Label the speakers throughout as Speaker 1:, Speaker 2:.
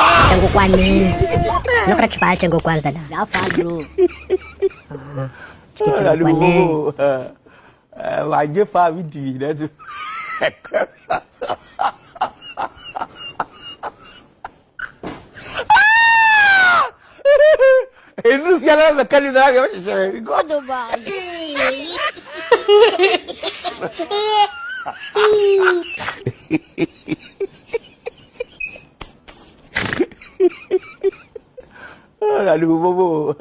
Speaker 1: Tsangokoany. Ano ka nakipal Tsangokoany sana?
Speaker 2: Dapat bro.
Speaker 1: Tsangokoany.
Speaker 3: Wajib pa video dah tu. Ini kalau sekali dah macam
Speaker 2: Kau tu bang.
Speaker 3: Lalu bobo.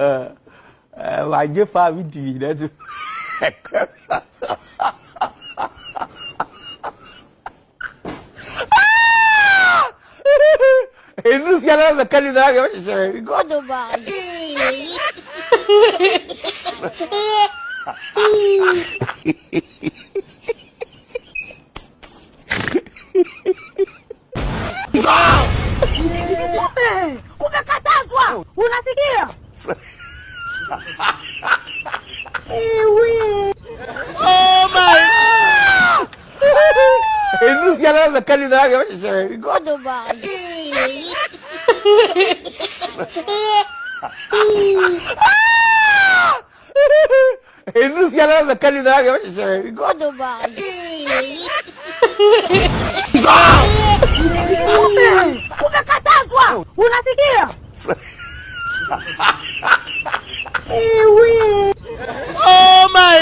Speaker 3: Wajib pa video dah tu. Ini kalau sekali dah macam
Speaker 2: Kau tu bang.
Speaker 1: Kumekatazwa. Unasikia?
Speaker 3: Oh my! Ini kalau sekali dah macam
Speaker 2: Kau tu bang.
Speaker 3: Ini kalau sekali dah macam
Speaker 2: Kau tu bang.
Speaker 1: Kumekatazwa. Unasikia?
Speaker 3: Oh my!